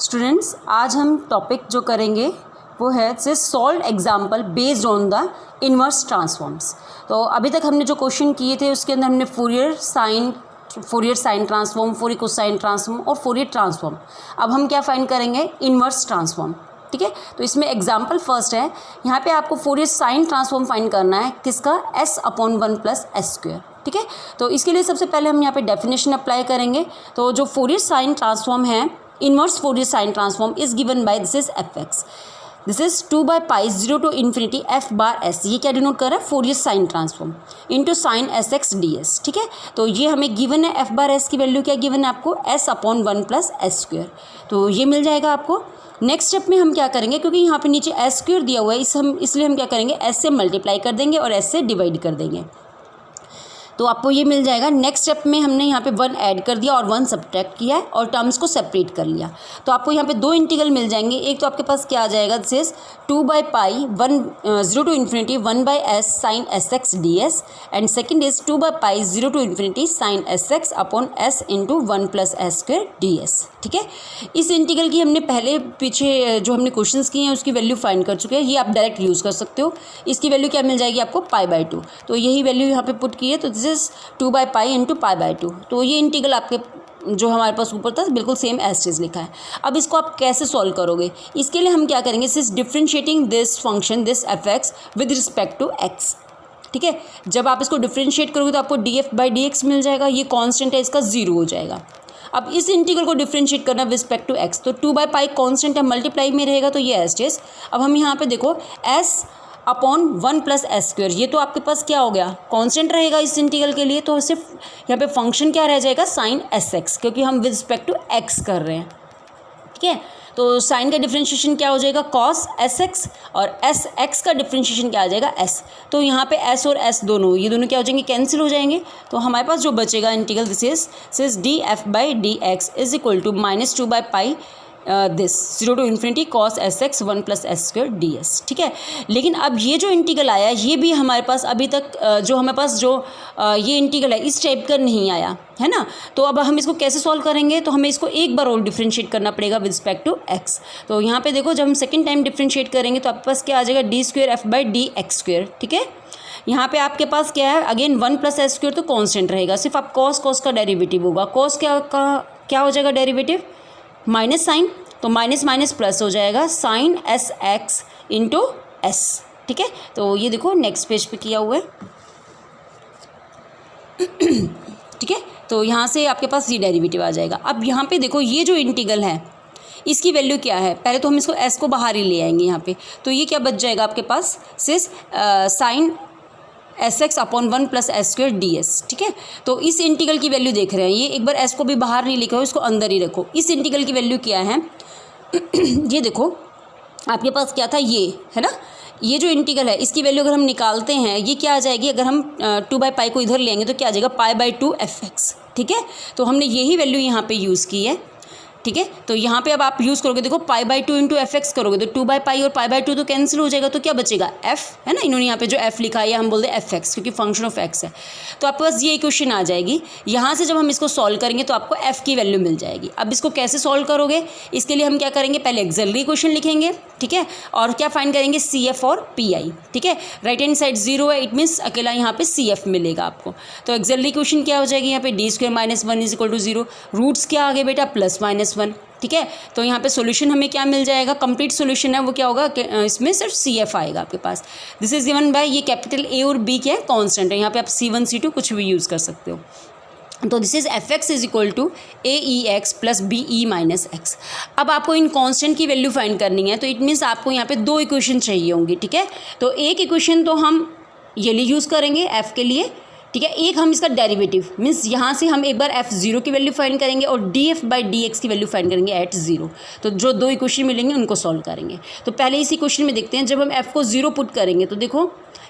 Students, आज हम topic जो करेंगे वो है से solve example based on the inverse transforms. तो अभी तक हमने जो क्वेश्चन किए थे उसके अंदर हमने Fourier sine transform, Fourier cosine transform और फोरियर ट्रांसफॉर्म। अब हम क्या फाइंड करेंगे? Inverse transform. ठीक है, तो इसमें एग्जाम्पल फर्स्ट है, यहाँ पे आपको फोरियर साइन ट्रांसफॉर्म फाइंड करना है किसका? s/1 + s²। ठीक है, तो इसके लिए सबसे पहले हम यहाँ पे डेफिनेशन अप्लाई करेंगे। तो जो फोरियर साइन ट्रांसफॉर्म है, inverse Fourier sine transform is given by this is f(x). This is 2/π0 to ∞ f/s। ये क्या डिनोट कर रहा है? Fourier sine transform into sine sx ds। ठीक है, तो ये हमें गिवन है, f/s की वैल्यू क्या गिवन है आपको? s/1 + s²। तो ये मिल जाएगा आपको। नेक्स्ट स्टेप में हम क्या करेंगे, क्योंकि यहाँ पे नीचे s² दिया हुआ है, इसलिए हम क्या करेंगे? s से मल्टीप्लाई कर देंगे और s से डिवाइड कर देंगे, तो आपको ये मिल जाएगा। नेक्स्ट स्टेप में हमने यहाँ पे 1 ऐड कर दिया और 1 सब्ट्रैक्ट किया है और टर्म्स को सेपरेट कर लिया, तो आपको यहाँ पे दो इंटीग्रल मिल जाएंगे। एक तो आपके पास क्या आ जाएगा? This is 2/π0 to ∞ 1/s sin sx ds and second is 2/π0 to ∞ sin sx upon s into 1 + s² ds। ठीक है, इस इंटीग्रल की हमने पीछे जो हमने क्वेश्चंस किए हैं उसकी वैल्यू फाइंड कर चुके हैं, ये आप डायरेक्ट यूज़ कर सकते हो। इसकी वैल्यू क्या मिल जाएगी आपको? π/2। तो यही वैल्यू यहाँ पे पुट की है, तो दिस इज 2/π इंटू π/2। तो ये इंटीग्रल आपके जो हमारे पास ऊपर था बिल्कुल सेम एज इज लिखा है। अब इसको आप कैसे सॉल्व करोगे? इसके लिए हम क्या करेंगे? This differentiating this function this f(x) with respect to x। ठीक है, जब आप इसको डिफरेंशिएट करोगे तो आपको df/dx मिल जाएगा, ये कांस्टेंट है, इसका 0 हो जाएगा। अब इस इंटीग्रल को डिफरेंशिएट करना विद रिस्पेक्ट टू x, तो 2/π कांस्टेंट है, मल्टीप्लाई में रहेगा, तो ये एज इज। अब हम यहाँ पे देखो s/1 + s², ये तो आपके पास क्या हो गया? कांस्टेंट रहेगा इस इंटीग्रल के लिए, तो सिर्फ यहाँ पे फंक्शन क्या रह जाएगा? साइन sx, क्योंकि हम विद रिस्पेक्ट टू x कर रहे हैं। ठीक है, तो साइन का डिफरेंशिएशन क्या हो जाएगा? cos sx, और sx का डिफरेंशिएशन क्या आ जाएगा? s। तो यहाँ पे s और s दोनों ये दोनों क्या हो जाएंगे? कैंसिल हो जाएंगे। तो हमारे पास जो बचेगा integral this is df/dx is equal to -2/π this 0 to ∞ cos sx 1 + s² ds। ठीक है, लेकिन अब ये जो इंटीग्रल आया ये भी हमारे पास अभी तक ये इंटीग्रल है इस टाइप का नहीं आया है ना। तो अब हम इसको कैसे सॉल्व करेंगे? तो हमें इसको एक बार और डिफरेंशिएट करना पड़ेगा विद रिस्पेक्ट टू x। तो यहाँ पे देखो, जब हम सेकेंड टाइम डिफरेंशिएट करेंगे तो आपके पास क्या आ जाएगा? d²f/dx²। ठीक है, यहाँ पे आपके पास क्या है? अगेन 1 + s² तो कांस्टेंट रहेगा, सिर्फ आप cos का डेरिवेटिव होगा। cos क्या हो जाएगा डेरिवेटिव? माइनस साइन, तो माइनस माइनस प्लस हो जाएगा साइन sx इंटू s। ठीक है, तो ये देखो नेक्स्ट पेज पे किया हुआ है। ठीक है, तो यहाँ से आपके पास ये डेरिवेटिव आ जाएगा। अब यहाँ पे देखो, ये जो इंटीग्रल है इसकी वैल्यू क्या है? पहले तो हम इसको s को बाहर ही ले आएंगे यहाँ पे, तो ये क्या बच जाएगा आपके पास? सिर्फ साइन sx/1 + s² ds। ठीक है, तो इस इंटीग्रल की वैल्यू देख रहे हैं, ये एक बार s को भी बाहर नहीं लिखा हो, इसको अंदर ही रखो। इस इंटीग्रल की वैल्यू क्या है? ये देखो आपके पास क्या था? ये है ना, ये जो इंटीग्रल है इसकी वैल्यू अगर हम निकालते हैं ये क्या आ जाएगी? अगर हम 2/π को इधर लेंगे तो क्या आ जाएगा? π/2 f(x). ठीक है, तो हमने यही वैल्यू यहाँ पे यूज़ की है। ठीक है, तो यहाँ पे अब आप यूज़ करोगे, देखो π/2 इंटू f(x) करोगे तो 2/π और π/2 तो कैंसिल हो जाएगा, तो क्या बचेगा? f है ना। इन्होंने यहाँ पे जो f लिखा है हम बोलते हैं f(x) क्योंकि फंक्शन ऑफ x है। तो आपके पास ये इक्वेशन आ जाएगी। यहाँ से जब हम इसको सॉल्व करेंगे तो आपको f की वैल्यू मिल जाएगी। अब इसको कैसे सॉल्व करोगे? इसके लिए हम क्या करेंगे? पहले एक्सिलरी इक्वेशन लिखेंगे। ठीक है, और क्या फाइंड करेंगे? CF और PI। ठीक है, राइट हैंड साइड 0 है, इट मीन्स अकेला यहाँ पे CF मिलेगा आपको। तो एक्सिलरी इक्वेशन क्या हो जाएगी? यहाँ पे d² - 1 is equal to 0। Roots क्या आ गए बेटा? +-1। ठीक है, तो यहाँ पे सॉल्यूशन हमें क्या मिल जाएगा? कंप्लीट सॉल्यूशन है वो क्या होगा? इसमें सिर्फ CF आएगा आपके पास। दिस इज गिवन बाय, ये कैपिटल A और B क्या है? कांस्टेंट है, यहाँ पे आप C1 C2 कुछ भी यूज़ कर सकते हो। तो this is f(x) is equal to aex + be - x। अब आपको इन कांस्टेंट की वैल्यू फाइंड करनी है, तो इट मीन्स आपको यहाँ पे दो इक्वेशन चाहिए होंगी। ठीक है, तो एक इक्वेशन तो हम ये लिए यूज़ करेंगे f के लिए। ठीक है, एक हम इसका डेरिवेटिव मीन्स यहाँ से हम एक बार f(0) की वैल्यू फाइंड करेंगे और df/dx की वैल्यू फाइंड करेंगे एट 0। तो जो दो इक्वेशन मिलेंगे उनको सॉल्व करेंगे। तो पहले इस इक्वेशन में देखते हैं, जब हम f को 0 पुट करेंगे तो देखो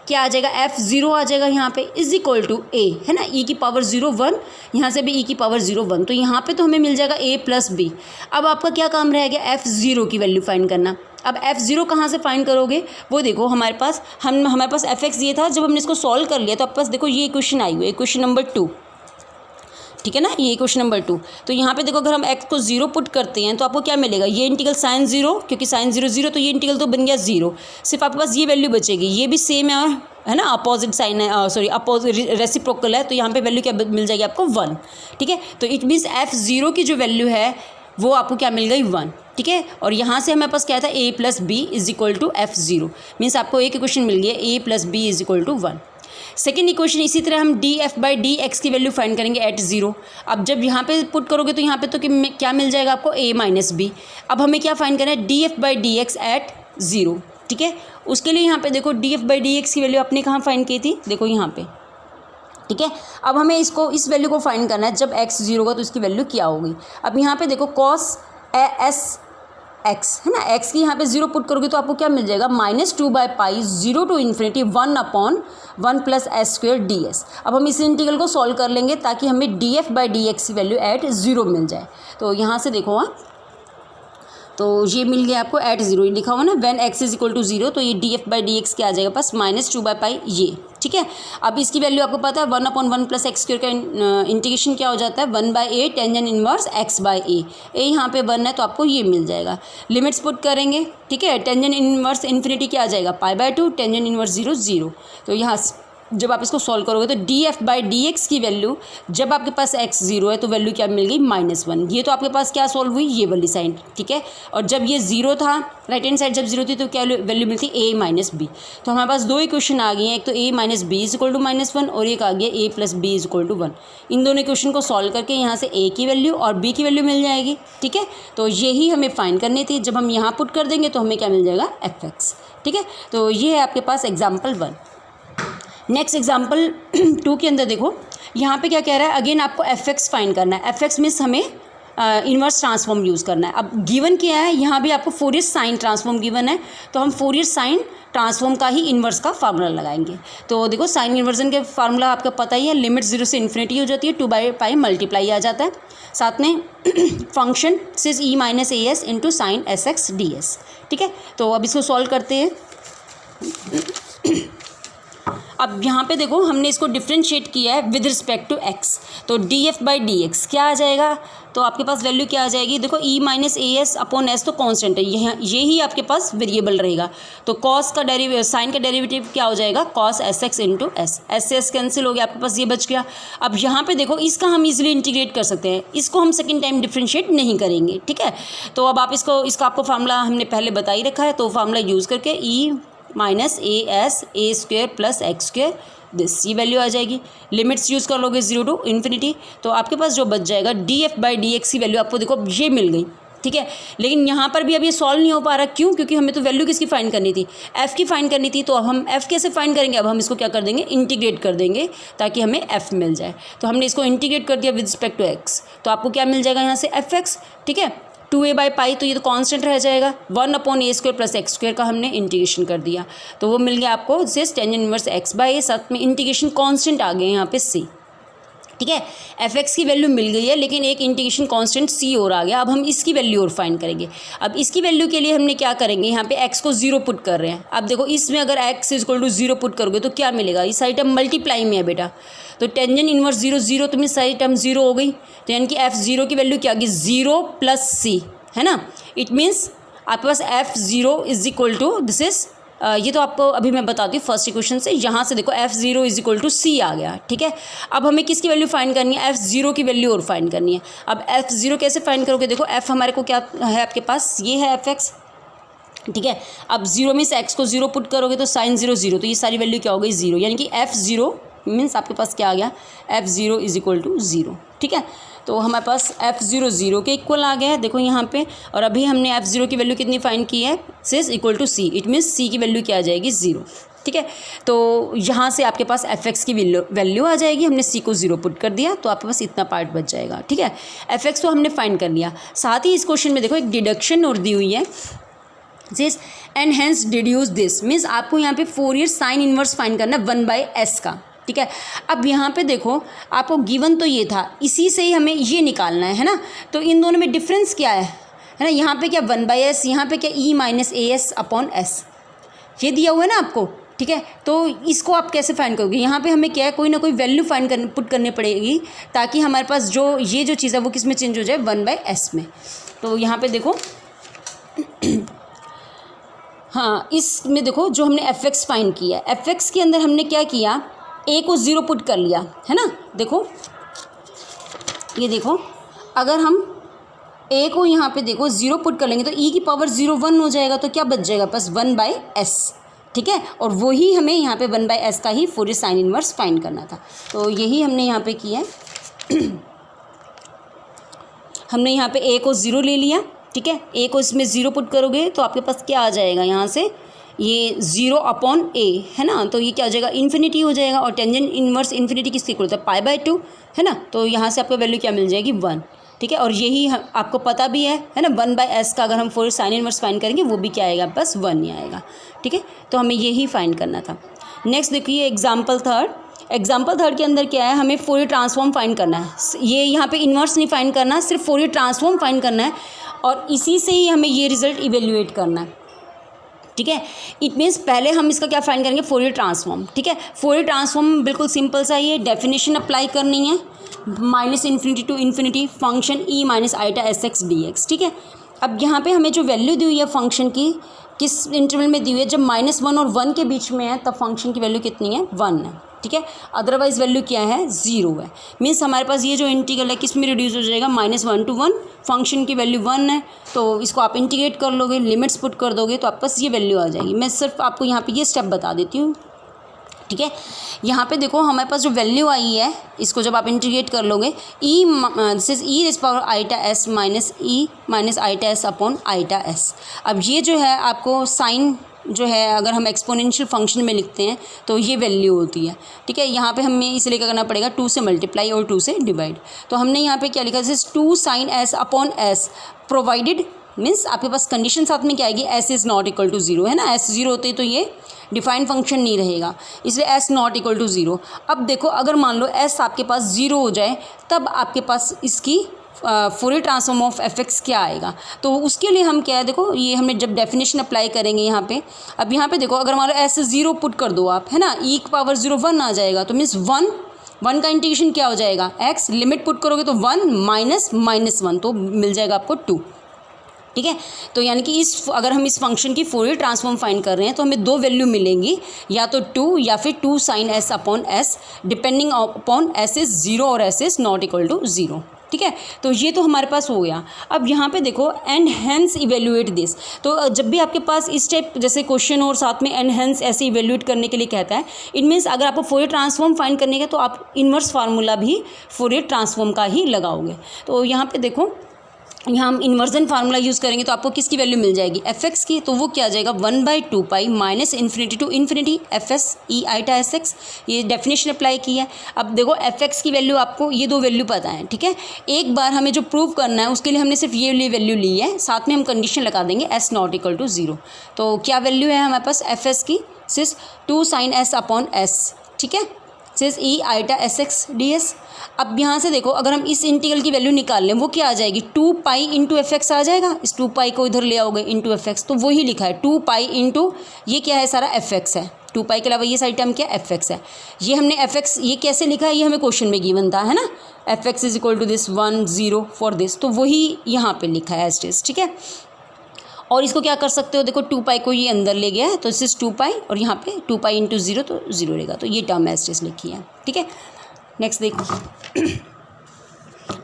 क्या आ जाएगा? f(0) आ जाएगा यहाँ पे इज इक्वल टू a है ना, e⁻0 1, यहाँ से भी e⁻0 1, तो यहाँ पे तो हमें मिल जाएगा a + b। अब आपका क्या काम रह गया? f(0) की वैल्यू फाइंड करना। अब f(0) कहाँ से फाइंड करोगे? वो देखो हमारे पास f(x) ये था, जब हमने इसको सॉल्व कर लिया तो आपके पास देखो ये इक्वेशन आई हुई है, इक्वेशन नंबर 2। ठीक है ना, ये क्वेश्चन नंबर 2। तो यहाँ पे देखो अगर हम x को 0 पुट करते हैं तो आपको क्या मिलेगा, ये इंटीग्रल साइन 0, क्योंकि साइन 0 0 तो ये इंटीग्रल तो बन गया 0, सिर्फ आपके पास ये वैल्यू बचेगी, ये भी सेम है ना, अपोजिट साइन है, सॉरी अपोजिट रेसिप्रोकल है, तो यहाँ पे वैल्यू क्या मिल जाएगी आपको 1, ठीक है। तो इट मीन्स f0 की जो वैल्यू है वो आपको क्या मिल गई 1, ठीक है। और यहाँ से हमारे पास क्या था a plus B is equal to f0, means आपको एक इक्वेशन मिल गया a plus B is equal to 1। Second equation इसी तरह हम df/dx की वैल्यू फाइंड करेंगे एट 0। अब जब यहाँ पे पुट करोगे तो यहाँ पे तो क्या मिल जाएगा आपको a माइनस बी। अब हमें क्या फाइंड करना है, df/dx एट 0, ठीक है। उसके लिए यहाँ पे देखो df/dx की वैल्यू आपने कहाँ फाइंड की थी, देखो यहाँ पे, ठीक है। अब हमें इस वैल्यू को फाइंड करना है, जब x 0 होगा तो इसकी वैल्यू क्या होगी। अब यहाँ पे देखो cos s x है ना, x की यहाँ पे 0 पुट करोगे तो आपको क्या मिल जाएगा, -2/π 0 to ∞ 1/1 plus S square D S. अब हम इस इंटीग्रल को सॉल्व कर लेंगे ताकि हमें df/dx की वैल्यू एट 0 मिल जाए। तो यहाँ से देखो तो ये मिल गया आपको एट 0, ये लिखा हुआ ना, when x is equal to 0, तो ये df/dx क्या आ जाएगा पास -2/π ये, ठीक है। अब इसकी वैल्यू आपको पता है 1/1 प्लस एक्स स्क्वायर का इंटीग्रेशन क्या हो जाता है 1/a टेंजेंट इनवर्स x/a, ए यहाँ पे 1 है तो आपको ये मिल जाएगा। लिमिट्स पुट करेंगे, ठीक है, टेंजेंट इनवर्स इन्फिनिटी क्या आ जाएगा π/2, टेंजेंट इनवर्स 0 0। तो यहाँ जब आप इसको सॉल्व करोगे तो df/dx की वैल्यू जब आपके पास x 0 है तो वैल्यू क्या मिल गई -1। ये तो आपके पास क्या सॉल्व हुई, ये वाली साइड, ठीक है। और जब ये 0 था, राइट हैंड साइड जब 0 थी तो क्या वैल्यू मिलती a माइनस बी। तो हमारे पास दो इक्वेशन आ गई हैं, एक तो a minus B is equal to -1 और एक आ गया a plus B is equal to 1। इन दोनों इक्वेशन को सॉल्व करके यहाँ से a की वैल्यू और b की वैल्यू मिल जाएगी, ठीक है। तो यही हमें फाइंड करनी थी, जब हम यहाँ पुट कर देंगे तो हमें क्या मिल जाएगा fx, ठीक है। तो ये है आपके पास एग्जाम्पल 1। नेक्स्ट एग्जाम्पल 2 के अंदर देखो यहाँ पे क्या कह रहा है, अगेन आपको fx फाइंड करना है। fx मीन्स हमें इन्वर्स ट्रांसफॉर्म यूज़ करना है। अब गिवन क्या है, यहाँ भी आपको फोरियर साइन ट्रांसफॉर्म गिवन है, तो हम फोरियर साइन ट्रांसफॉर्म का ही इन्वर्स का फार्मूला लगाएंगे। तो देखो साइन इन्वर्जन के फार्मूला आपका पता ही है, लिमिट 0 से इन्फिनिटी हो जाती है, 2/π मल्टीप्लाई आ जाता है, साथ में फंक्शन सिर्फ e minus as into sine sx ds, ठीक है। तो अब इसको सॉल्व करते हैं। अब यहाँ पे देखो हमने इसको डिफ्रेंशिएट किया है विद रिस्पेक्ट टू x, तो df/dx क्या आ जाएगा, तो आपके पास वैल्यू क्या आ जाएगी, देखो e minus as upon s तो कांस्टेंट है, यही आपके पास वेरिएबल रहेगा। तो cos का साइन का डेरिवेटिव क्या हो जाएगा, cos sx into s, s cancel हो गया, आपके पास ये बच गया। अब यहाँ पे देखो इसका हम इजीली इंटीग्रेट कर सकते हैं, इसको हम सेकेंड टाइम डिफ्रेंशिएट नहीं करेंगे, ठीक है। तो अब आप इसका आपको फार्मूला हमने पहले बता ही रखा है, तो फार्मूला यूज़ करके e minus a square plus x square this, ये वैल्यू आ जाएगी। लिमिट्स यूज़ कर लोगे 0 to ∞, तो आपके पास जो बच जाएगा df/dx की वैल्यू आपको देखो ये मिल गई, ठीक है। लेकिन यहाँ पर भी अब ये सॉल्व नहीं हो पा रहा, क्यों, क्योंकि हमें तो वैल्यू किसकी फाइंड करनी थी, f की फाइंड करनी थी। तो अब हम f कैसे फाइंड करेंगे, अब हम इसको क्या कर देंगे, इंटीग्रेट कर देंगे ताकि हमें f मिल जाए। तो हमने इसको इंटीग्रेट कर दिया विद रिस्पेक्ट टू x, तो आपको क्या मिल जाएगा यहाँ से fx, ठीक है। 2a/π तो ये तो कांस्टेंट रह जाएगा, 1/a square plus x square का हमने इंटीग्रेशन कर दिया, तो वो मिल गया आपको जिस टेंजेंट इनवर्स x/a, साथ में इंटीग्रेशन कांस्टेंट आ गए यहाँ पे c, ठीक है। fx की वैल्यू मिल गई है, लेकिन एक इंटीग्रेशन कांस्टेंट c और आ गया। अब हम इसकी वैल्यू और फाइंड करेंगे। अब इसकी वैल्यू के लिए हमने क्या करेंगे, यहाँ पे x को 0 पुट कर रहे हैं। अब देखो इसमें अगर x is equal to 0 put करोगे तो क्या मिलेगा, इस साइड टर्म मल्टीप्लाई में है बेटा, तो टेंजेंट इनवर्स 0 0 तो मिस साइड टर्म 0 हो गई, तो यानी कि f0 की वैल्यू क्या होगी 0 प्लस c, है ना। इट मीन्स आपके पास f0 is equal to this is ये तो आपको अभी मैं बताती हूँ फर्स्ट इक्वेशन से, यहाँ से देखो f0 is equal to c आ गया, ठीक है। अब हमें किसकी वैल्यू फाइंड करनी है, f0 की वैल्यू और फाइंड करनी है। अब f0 कैसे फाइंड करोगे, देखो f हमारे को क्या है आपके पास, ये है fx, ठीक है। अब 0 मीन्स x को 0 पुट करोगे तो साइन 0 0, तो ये सारी वैल्यू क्या हो गई 0, यानी कि f0 मीन्स आपके पास क्या आ गया, f0 इज इक्वल टू 0, ठीक है। तो हमारे पास f0 0 के इक्वल आ गया है, देखो यहाँ पे। और अभी हमने f0 की वैल्यू कितनी फाइंड की है, सिस equal to c, it means c की वैल्यू क्या आ जाएगी 0, ठीक है। तो यहाँ से आपके पास fx की वैल्यू आ जाएगी, हमने c को 0 पुट कर दिया, तो आपके पास इतना पार्ट बच जाएगा, ठीक है। fx तो हमने फाइंड कर लिया। साथ ही इस क्वेश्चन में देखो एक डिडक्शन और दी हुई है, this and hence deduce this, means आपको यहाँ पे फोरियर साइन इनवर्स फाइंड करना है 1/s का, ठीक है। अब यहाँ पे देखो आपको गिवन तो ये था, इसी से ही हमें ये निकालना है ना। तो इन दोनों में डिफरेंस क्या है ना, यहाँ पे क्या 1/s, यहाँ पे क्या e minus as upon s, ये दिया हुआ है ना आपको, ठीक है। तो इसको आप कैसे फाइंड करोगे, यहाँ पे हमें क्या है, कोई ना कोई वैल्यू पुट करनी पड़ेगी ताकि हमारे पास जो ये जो चीज़ है वो किस में चेंज हो जाए, 1/s में। तो यहाँ पे देखो हाँ, इसमें देखो जो हमने fx फाइंड किया, fx के अंदर हमने क्या किया, a को 0 पुट कर लिया है ना। देखो ये देखो, अगर हम a को यहाँ पे देखो 0 पुट कर लेंगे तो e की पावर 0 1 हो जाएगा, तो क्या बच जाएगा बस 1/s, ठीक है। और वही हमें यहाँ पे 1/s का ही फोरियर साइन इन्वर्स फाइंड करना था, तो यही हमने यहाँ पे किया है। हमने यहाँ पे a को 0 ले लिया, ठीक है। a को इसमें 0 पुट करोगे तो आपके पास क्या आ जाएगा, यहाँ से ये 0/a है ना, तो ये क्या हो जाएगा, इन्फिनिटी हो जाएगा। और टेंजेंट इन्वर्स इन्फिनिटी किसके इक्वल होता है, π/2 है ना। तो यहाँ से आपको वैल्यू क्या मिल जाएगी, 1, ठीक है। और यही आपको पता भी है ना, 1/s का अगर हम फोरियर साइन इन्वर्स फाइंड करेंगे वो भी क्या आएगा, बस 1 ही आएगा, ठीक है। तो हमें यही फाइंड करना था। नेक्स्ट देखिए एग्जाम्पल थर्ड के अंदर क्या है, हमें फोरियर ट्रांसफॉर्म फाइंड करना है। ये यहाँ पे इन्वर्स नहीं फाइंड करना, सिर्फ फोरियर ट्रांसफॉर्म फाइंड करना है और इसी से ही हमें ये रिजल्ट इवेल्युएट करना है, ठीक है। इट मीन्स पहले हम इसका क्या फाइंड करेंगे, फोरियर ट्रांसफॉर्म, ठीक है। फोरियर ट्रांसफॉर्म बिल्कुल सिंपल सा ही है, डेफिनेशन अप्लाई करनी है, -∞ to ∞ function e - i/sx dx, ठीक है। अब यहाँ पे हमें जो वैल्यू दी हुई है फंक्शन की, किस इंटरवल में दी हुई है, जब -1 और 1 के बीच में है तब फंक्शन की वैल्यू कितनी है, 1 है, ठीक है। अदरवाइज वैल्यू क्या है, 0 है। मीन्स हमारे पास ये जो इंटीग्रल है किस में रिड्यूस हो जाएगा, -1 to 1, फंक्शन की वैल्यू 1 है, तो इसको आप इंटीग्रेट कर लोगे, लिमिट्स पुट कर दोगे तो आपके पास ये वैल्यू आ जाएगी। मैं सिर्फ आपको यहाँ पे ये स्टेप बता देती हूँ, ठीक है। यहाँ पे देखो हमारे पास जो वैल्यू आई है, इसको जब आप इंटीग्रेट कर लोगे, this is e⁻s minus e - i/s। अब ये जो है आपको साइन जो है, अगर हम एक्सपोनेंशियल फंक्शन में लिखते हैं तो ये वैल्यू होती है, ठीक है। यहाँ पे हमें इसलिए क्या करना पड़ेगा, 2 से मल्टीप्लाई और 2 से डिवाइड। तो हमने यहाँ पे क्या लिखा, this is 2 sin s/s provided, means आपके पास कंडीशन साथ में क्या आएगी, s is not equal to 0 है ना। s 0 होते तो ये डिफाइंड फंक्शन नहीं रहेगा, इसलिए s नॉट इक्वल टू 0। अब देखो अगर मान लो s आपके पास 0 हो जाए तब आपके पास इसकी फोरियर ट्रांसफॉर्म ऑफ fx क्या आएगा। तो उसके लिए हम क्या है, देखो ये हमने जब डेफिनेशन अप्लाई करेंगे यहाँ पे, अब यहाँ पे देखो अगर मान लो s 0 पुट कर दो आप, है ना, e की पावर 0 1 आ जाएगा, तो मीन्स 1 का इंटीग्रेशन क्या हो जाएगा, x, लिमिट पुट करोगे तो 1 - -1 तो मिल जाएगा आपको 2, ठीक है। तो यानी कि अगर हम इस फंक्शन की फोरियर ट्रांसफॉर्म फाइंड कर रहे हैं तो हमें 2 वैल्यू मिलेंगी, या तो 2 या फिर 2 sin s/s, depending upon s is 0 और s is not equal to 0, ठीक है। तो ये तो हमारे पास हो गया। अब यहाँ पे देखो एंड हेंस इवेल्युएट दिस, तो जब भी आपके पास इस टाइप जैसे क्वेश्चन और साथ में एंड हेंस ऐसे इवेल्युएट करने के लिए कहता है, इट मीन्स अगर आपको फोरियर ट्रांसफॉर्म फाइंड करने का तो आप इन्वर्स फार्मूला भी फोरियर ट्रांसफॉर्म का ही लगाओगे। तो यहाँ पे देखो, यहाँ हम इन्वर्जन फार्मूला यूज़ करेंगे तो आपको किसकी वैल्यू मिल जाएगी, fx की, तो वो क्या आ जाएगा, 1/2 π -∞ to ∞ fs e i/sx, ये डेफिनेशन अप्लाई की है। अब देखो fx की वैल्यू आपको ये 2 वैल्यू पता है, ठीक है। एक बार हमें जो प्रूव करना है उसके लिए हमने सिर्फ ये वैल्यू ली है, साथ में हम कंडीशन लगा देंगे s नॉट इक्वल टू 0। तो क्या वैल्यू है हमारे पास fs की, सिर्फ 2 sin s/s, ठीक है, सिर्फ e i/sx ds। अब यहाँ से देखो अगर हम इस इंटीग्रल की वैल्यू निकाल लें वो क्या आ जाएगी, 2 π इंटू fx आ जाएगा। इस 2 π को इधर ले आओगे इंटू fx, तो वही लिखा है 2 π इंटू ये क्या है, सारा fx है। 2 π के अलावा ये सारी टर्म क्या fx है। ये हमने fx ये कैसे लिखा है, ये हमें क्वेश्चन में गिवन था, है ना, fx is equal to this 1 0 for this, तो वही यहाँ पे लिखा है एज इट इज, ठीक है। और इसको क्या कर सकते हो, देखो 2 π को ये अंदर ले गया है तो इस 2 π और यहाँ पे 2 π इंटू 0 तो 0 रहेगा, तो ये टर्म एज इट इज लिखी है, ठीक है। नेक्स्ट देखो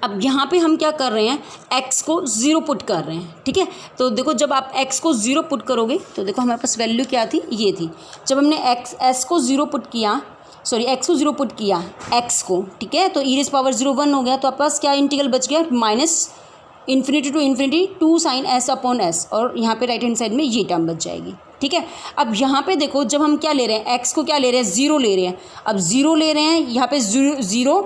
अब यहाँ पे हम क्या कर रहे हैं, x को 0 पुट कर रहे हैं, ठीक है। तो देखो जब आप x को 0 पुट करोगे तो देखो हमारे पास वैल्यू क्या थी, ये थी। जब हमने s को 0 पुट किया, सॉरी x को 0 पुट किया x को, ठीक है, तो e⁻0 1 हो गया, तो आपके पास क्या इंटीग्रल बच गया, -∞ to ∞ 2 sin s/s, और यहाँ पे राइट हैंड साइड में ये टर्म बच जाएगी, ठीक है। अब यहाँ पे देखो जब हम क्या ले रहे हैं, x को क्या ले रहे हैं, 0 ले रहे हैं। अब 0 ले रहे हैं, यहाँ पे 0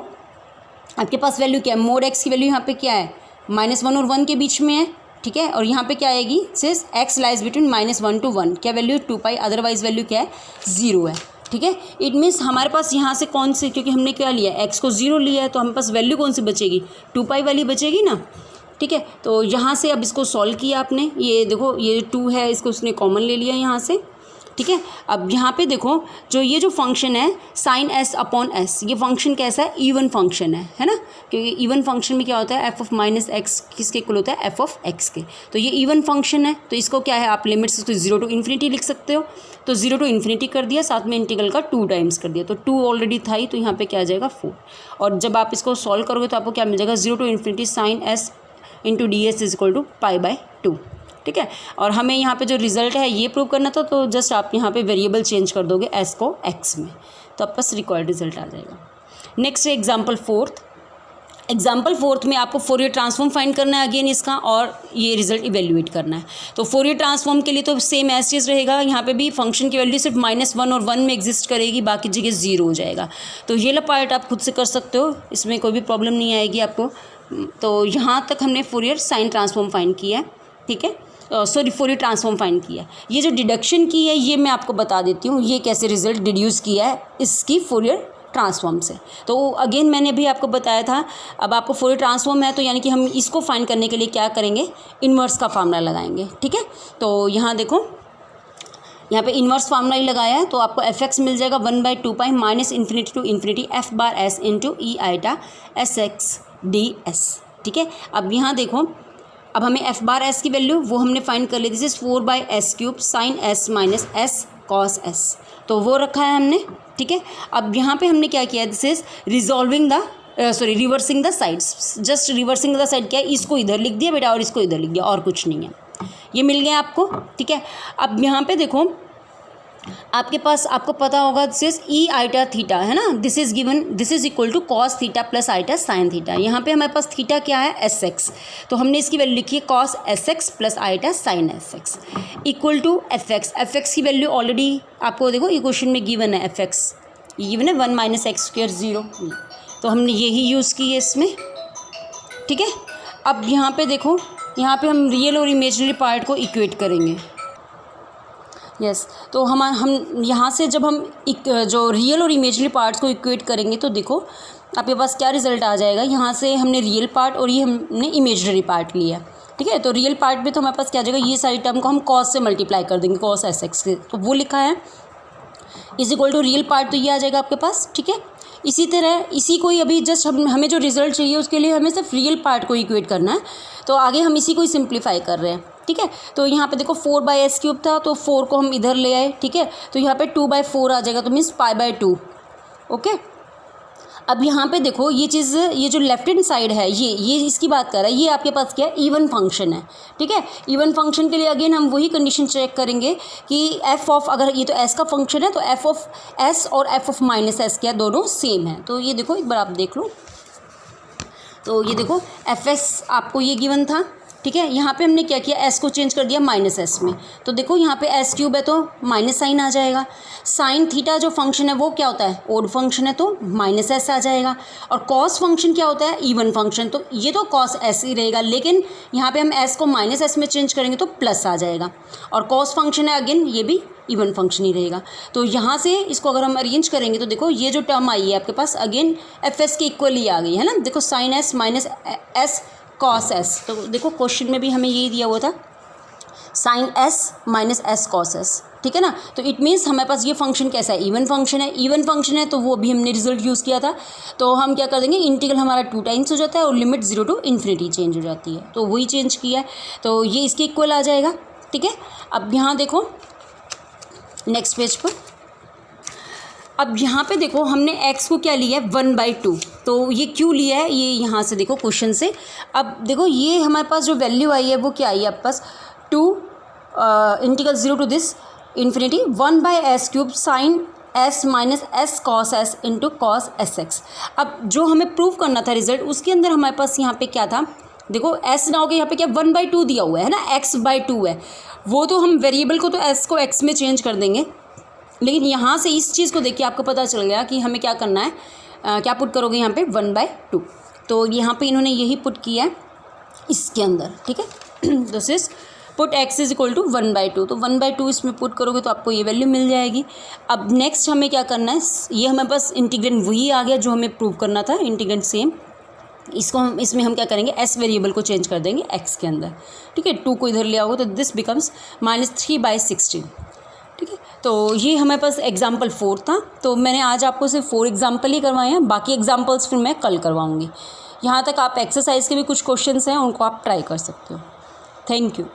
आपके पास वैल्यू क्या है, मोड x की वैल्यू यहाँ पे क्या है, -1 और 1 के बीच में है, ठीक है। और यहाँ पे क्या आएगी, सिर्फ x लाइज बिटवीन -1 to 1, क्या वैल्यू 2 π, अदरवाइज वैल्यू क्या है, 0 है, ठीक है। इट मीन्स हमारे पास यहाँ से कौन से, क्योंकि हमने क्या लिया, x को 0 लिया है तो हमारे पास वैल्यू कौन सी बचेगी, 2 π वाली बचेगी ना, ठीक है। तो यहाँ से अब इसको सॉल्व किया आपने, ये देखो ये 2 है, इसको उसने कॉमन ले लिया यहाँ से, ठीक है। अब यहाँ पे देखो जो ये जो फंक्शन है साइन एस अपॉन एस, ये फंक्शन कैसा है, इवन फंक्शन है ना, क्योंकि इवन फंक्शन में क्या होता है एफ ऑफ माइनस एक्स किसके इक्वल होता है, एफ ऑफ एक्स के। तो ये इवन फंक्शन है, तो इसको क्या है आप लिमिट्स तो 0 टू इन्फिनिटी लिख सकते हो, तो 0 टू इन्फिनिटी कर दिया, साथ में इंटीग्रल का 2 टाइम्स कर दिया, तो 2 ऑलरेडी था ही, तो यहाँ पे क्या आ जाएगा 4। और जब आप इसको सॉल्व करोगे तो आपको क्या मिल जाएगा, 0 to infinity sine s into d s is equal to π/2, ठीक है। और हमें यहाँ पे जो रिजल्ट है ये प्रूव करना था, तो जस्ट आप यहाँ पे वेरिएबल चेंज कर दोगे एस को एक्स में, तो आपका रिक्वायर्ड रिजल्ट आ जाएगा। नेक्स्ट है एग्जाम्पल फोर्थ। एग्जाम्पल फोर्थ में आपको फोरियर ट्रांसफॉर्म फाइंड करना है अगेन इसका, और ये रिजल्ट इवेल्युएट करना है। तो फोरियर ट्रांसफॉर्म के लिए तो सेम एज चीज़ रहेगा, यहाँ पे भी फंक्शन की वैल्यू सिर्फ -1 और 1 में एग्जिस्ट करेगी, बाकी जगह 0 हो जाएगा। तो ये ला पार्ट आप खुद से कर सकते हो, इसमें कोई भी प्रॉब्लम नहीं आएगी आपको। तो यहाँ तक हमने फोरियर साइन ट्रांसफॉर्म फाइंड किया है, ठीक है, सॉरी फोरियर ट्रांसफॉर्म फाइंड किया है। ये जो डिडक्शन की है ये मैं आपको बता देती हूँ, ये कैसे रिजल्ट डिड्यूस किया है इसकी फोरियर ट्रांसफॉर्म से। तो अगेन मैंने भी आपको बताया था, अब आपको फोरियर ट्रांसफॉर्म है तो यानी कि हम इसको फाइंड करने के लिए क्या करेंगे, इन्वर्स का फार्मूला लगाएंगे, ठीक है। तो यहाँ देखो यहाँ पे इन्वर्स फार्मूला ही लगाया है, तो आपको एफ एक्स मिल जाएगा 1/2π minus infinity to infinity f bar s into e iota s x d s, ठीक है। अब यहाँ देखो, अब हमें एफ बार एस की वैल्यू वो हमने फाइंड कर ली, this is 4/s³ sine s minus s cos s, तो वो रखा है हमने, ठीक है। अब यहाँ पे हमने क्या किया, this is resolving the reversing the sides, just reversing the side क्या है, इसको इधर लिख दिया बेटा और इसको इधर लिख दिया, और कुछ नहीं है, ये मिल गया आपको, ठीक है। अब यहाँ पे देखो आपके पास, आपको पता होगा this is e iota theta है ना, this is given, this is equal to cos theta plus iota sine theta. यहाँ पे हमारे पास थीटा क्या है, एस एक्स, तो हमने इसकी वैल्यू लिखी है cos s x plus iota sine s x equal to f x. F x की वैल्यू ऑलरेडी आपको देखो ये क्वेश्चन में गिवन है, एफ एक्स गिवन है 1 - x² 0, तो हमने यही यूज़ की है इसमें, ठीक है। अब यहाँ पे देखो, यहाँ पे हम रियल और इमेजिनरी पार्ट को इक्वेट करेंगे, यस तो हम यहाँ से जब हम जो रियल और इमेजिनरी पार्ट्स को इक्वेट करेंगे तो देखो आपके पास क्या रिजल्ट आ जाएगा। यहाँ से हमने रियल पार्ट और ये हमने इमेजिनरी पार्ट लिया, ठीक है। तो रियल पार्ट में तो हमारे पास क्या आ जाएगा, ये सारी टर्म को हम कॉस से मल्टीप्लाई कर देंगे, कॉस एस एक्स से, तो वो लिखा है is equal to real part, तो ये आ जाएगा आपके पास, ठीक है। इसी तरह इसी को ही अभी जस्ट हमें जो रिजल्ट चाहिए उसके लिए हमें सिर्फ रियल पार्ट को इक्वेट करना है, तो आगे हम इसी को ही सिंप्लीफाई कर रहे हैं, ठीक है। तो यहाँ पे देखो 4/s³ था, तो 4 को हम इधर ले आए, ठीक है, तो यहाँ पे 2/4 आ जाएगा, तो मीन्स π/2, ओके। अब यहाँ पे देखो ये चीज़, ये जो लेफ्ट हैंड साइड है ये इसकी बात कर रहा है, ये आपके पास क्या है, इवन फंक्शन है, ठीक है। इवन फंक्शन के लिए अगेन हम वही कंडीशन चेक करेंगे कि एफ ऑफ, अगर ये तो एस का फंक्शन है तो एफ ऑफ एस और एफ ऑफ माइनस एस क्या दोनों सेम है। तो ये देखो एक बार आप देख लो, तो ये देखो एफ एस आपको ये गिवन था, ठीक है। यहाँ पे हमने क्या किया, एस को चेंज कर दिया माइनस एस में, तो देखो यहाँ पे s³ है तो माइनस साइन आ जाएगा। साइन थीटा जो फंक्शन है वो क्या होता है, ओड फंक्शन है, तो माइनस एस आ जाएगा। और कॉस फंक्शन क्या होता है, इवन फंक्शन, तो ये तो कॉस एस ही रहेगा, लेकिन यहाँ पे हम एस को माइनस एस में चेंज करेंगे तो प्लस आ जाएगा। और कॉस फंक्शन है अगेन, ये भी इवन फंक्शन ही रहेगा। तो यहाँ से इसको अगर हम अरेंज करेंगे तो देखो ये जो टर्म आई है आपके पास अगेन एफ एस के इक्वल ही आ गई है ना, देखो sine s minus s cos s, तो देखो क्वेश्चन में भी हमें यही दिया हुआ था, sine s minus s cos s, ठीक है ना। तो इट मीन्स हमारे पास ये फंक्शन कैसा है, इवन फंक्शन है, इवन फंक्शन है तो वो भी हमने रिजल्ट यूज़ किया था। तो हम क्या कर देंगे, इंटीग्रल हमारा 2 टाइम्स हो जाता है और लिमिट 0 टू इन्फिनिटी चेंज हो जाती है, तो वही चेंज किया है, तो ये इसके इक्वल आ जाएगा, ठीक है। अब यहाँ देखो नेक्स्ट पेज पर, अब यहाँ पे देखो हमने x को क्या लिया है 1/2, तो ये क्यों लिया है, ये यहाँ से देखो क्वेश्चन से। अब देखो ये हमारे पास जो वैल्यू आई है वो क्या आई है आपके पास, 2 integral 0 to this infinity 1/s³ sine s minus s cos s into cos s x. अब जो हमें प्रूव करना था रिजल्ट, उसके अंदर हमारे पास यहाँ पे क्या था, देखो s ना हो गया, यहाँ पे क्या 1/2 दिया हुआ है ना, x/2 है, वो तो हम वेरिएबल को तो s को x में चेंज कर देंगे, लेकिन यहाँ से इस चीज़ को देख के आपको पता चल गया कि हमें क्या करना है, क्या पुट करोगे यहाँ पे 1/2, तो यहाँ पे इन्होंने यही पुट किया है इसके अंदर, ठीक है। This is put x is equal to 1/2, तो 1/2 इसमें पुट करोगे तो आपको ये वैल्यू मिल जाएगी। अब नेक्स्ट हमें क्या करना है, ये हमें बस इंटीग्रेंड वही आ गया जो हमें प्रूव करना था, इंटीग्रेंड सेम, इसको हम इसमें हम क्या करेंगे, s वेरिएबल को चेंज कर देंगे x के अंदर, ठीक है। 2 को इधर ले आओगे तो दिस बिकम्स -3/16, ठीक है। तो ये हमारे पास एग्ज़ाम्पल 4 था। तो मैंने आज आपको सिर्फ 4 एग्ज़ाम्पल ही करवाए हैं, बाकी एग्ज़ाम्पल्स फिर मैं कल करवाऊँगी। यहाँ तक आप एक्सरसाइज के भी कुछ क्वेश्चंस हैं, उनको आप ट्राई कर सकते हो। Thank you.